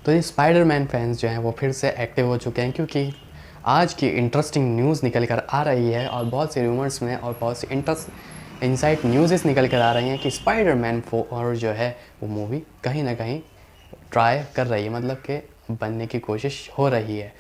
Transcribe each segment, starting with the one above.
तो ये Spiderman fans जो हैं वो फिर से एक्टिव हो चुके हैं, क्योंकि आज की इंटरेस्टिंग न्यूज़ निकल कर आ रही है और बहुत से रूमर्स में और बहुत सी इनसाइट न्यूज़ निकल कर आ रही हैं कि स्पाइडरमैन 4 जो है वो मूवी कहीं ना कहीं ट्राई कर रही है, मतलब कि बनने की कोशिश हो रही है।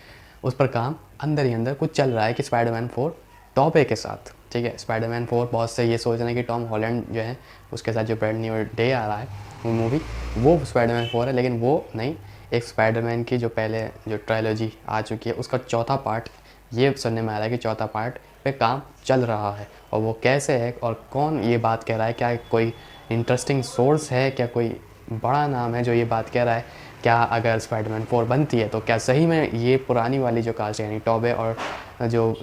उस पर काम अंदर ही अंदर कुछ चल रहा है कि स्पाइडरमैन 4 टॉबे के साथ, ठीक है। स्पाइडरमैन 4 बहुत से ये सोच रहे हैं कि टॉम हॉलैंड जो है उसके साथ जो ब्रांड न्यू डे आ रहा है वो मूवी, वो स्पाइडरमैन 4 है, लेकिन वो नहीं, एक स्पाइडरमैन की जो पहले जो ट्रायलॉजी आ चुकी है उसका चौथा पार्ट, ये सुनने में आ रहा है कि चौथा पार्ट पे काम चल रहा है। और वो कैसे है और कौन ये बात कह रहा है, क्या कोई इंटरेस्टिंग सोर्स है, क्या कोई बड़ा नाम है जो ये बात कह रहा है, क्या अगर स्पाइडरमैन 4 बनती है तो क्या सही में ये पुरानी वाली जो कास्ट यानी टॉबे और जो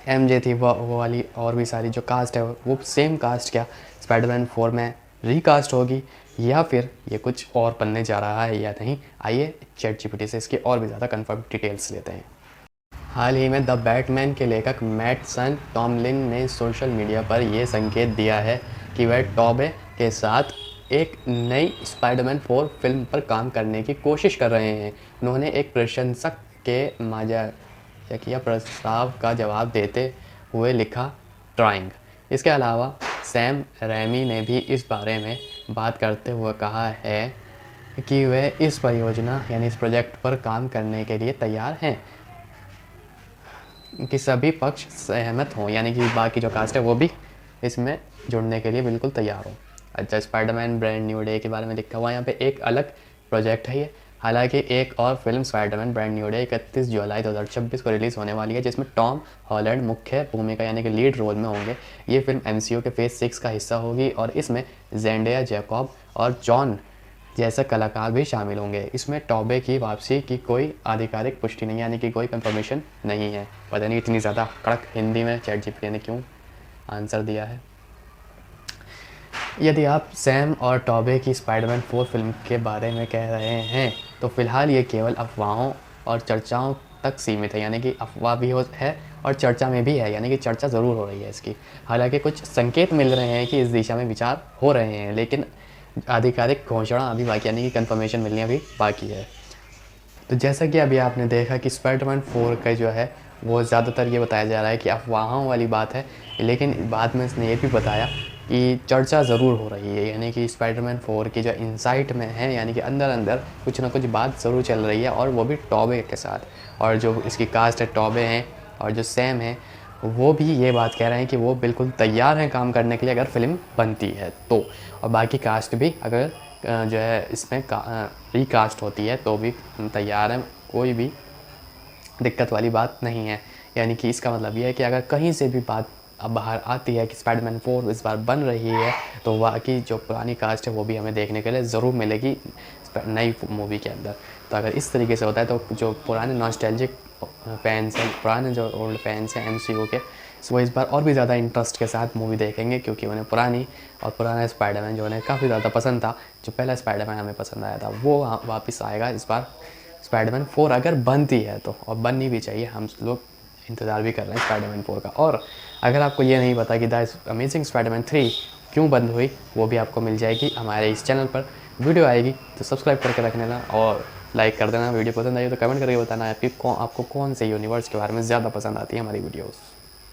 एम जे थी वो वाली और भी सारी जो कास्ट है वो सेम कास्ट क्या स्पाइडरमैन 4 में रिकास्ट होगी, या फिर ये कुछ और बनने जा रहा है या नहीं। आइए चैट जीपीटी से इसकी और भी ज़्यादा कंफर्म डिटेल्स लेते हैं। हाल ही में द बैटमैन के लेखक मैट सन टॉमलिन ने सोशल मीडिया पर यह संकेत दिया है कि वह टॉबे के साथ एक नई स्पाइडरमैन 4 फिल्म पर काम करने की कोशिश कर रहे हैं। उन्होंने एक प्रशंसक के मजाकिया प्रस्ताव का जवाब देते हुए लिखा, ट्राइंग। इसके अलावा सैम रैमी ने भी इस बारे में बात करते हुए कहा है कि वे इस परियोजना यानी इस प्रोजेक्ट पर काम करने के लिए तैयार हैं कि सभी पक्ष सहमत हों, यानी कि बाकी जो कास्ट है वो भी इसमें जुड़ने के लिए बिल्कुल तैयार हो। अच्छा, स्पाइडरमैन ब्रांड न्यू डे के बारे में लिखा हुआ है यहाँ पे, एक अलग प्रोजेक्ट है ये। हालांकि एक और film Spiderman brand new day 31 जुलाई 2026 को रिलीज़ होने वाली है, जिसमें टॉम हॉलैंड मुख्य भूमिका यानी कि लीड रोल में होंगे। ये फिल्म एमसीयू के फेज 6 का हिस्सा होगी और इसमें जेंडिया जैकब और जॉन जैसे कलाकार भी शामिल होंगे। इसमें टॉबे की वापसी की कोई आधिकारिक पुष्टि नहीं, यानी कि कोई कंफर्मेशन नहीं है। पता नहीं इतनी ज़्यादा कड़क हिंदी में चैट जीपीटी ने क्यों आंसर दिया है। यदि आप सैम और टॉबे की स्पाइडरमैन 4 फिल्म के बारे में कह रहे हैं तो फिलहाल ये केवल अफवाहों और चर्चाओं तक सीमित है, यानी कि अफवाह भी है और चर्चा में भी है, यानी कि चर्चा ज़रूर हो रही है इसकी। हालांकि कुछ संकेत मिल रहे हैं कि इस दिशा में विचार हो रहे हैं, लेकिन आधिकारिक घोषणा अभी बाकी, यानी कि कंफर्मेशन मिलनी अभी बाकी है। तो जैसा कि अभी आपने देखा कि स्पाइडरमैन 4 का जो है वो ज़्यादातर ये बताया जा रहा है कि अफवाहों वाली बात है, लेकिन बाद में इसने ये भी बताया कि चर्चा ज़रूर हो रही है, यानी कि स्पाइडरमैन 4 की जो इनसाइट में है, यानी कि अंदर अंदर कुछ ना कुछ बात ज़रूर चल रही है, और वो भी टॉबे के साथ। और जो इसकी कास्ट है टॉबे हैं और जो सैम है वो भी ये बात कह रहे हैं कि वो बिल्कुल तैयार हैं काम करने के लिए अगर फिल्म बनती है तो। और बाकी कास्ट भी अगर जो है इसमें रिकास्ट होती है तो भी तैयार हैं, कोई भी दिक्कत वाली बात नहीं है। यानी कि इसका मतलब ये है कि अगर कहीं से भी बात अब बाहर आती है कि स्पाइडरमैन 4 इस बार बन रही है तो बाकी जो पुरानी कास्ट है वो भी हमें देखने के लिए ज़रूर मिलेगी नई मूवी के अंदर। तो अगर इस तरीके से होता है तो जो पुराने नॉस्टैल्जिक फैंस हैं, पुराने जो ओल्ड फैंस हैं एमसीयू के, वो इस बार और भी ज़्यादा इंटरेस्ट के साथ मूवी देखेंगे, क्योंकि उन्हें पुरानी और पुराना स्पाइडरमैन जो उन्हें काफ़ी ज़्यादा पसंद था, जो पहला स्पाइडरमैन हमें पसंद आया था, वो वापस आएगा इस बार स्पाइडरमैन 4 अगर बनती है तो। और बननी भी चाहिए, हम लोग इंतज़ार भी कर रहे हैं स्पाइडरमैन 4 का। और अगर आपको ये नहीं पता कि द अमेजिंग स्पाइडरमैन 3 क्यों बंद हुई, वो भी आपको मिल जाएगी हमारे इस चैनल पर। वीडियो आएगी तो सब्सक्राइब करके रख लेना और लाइक कर देना। वीडियो पसंद आई तो कमेंट करके बताना आपको कौन से यूनिवर्स के बारे में ज़्यादा पसंद आती है हमारी वीडियोज़।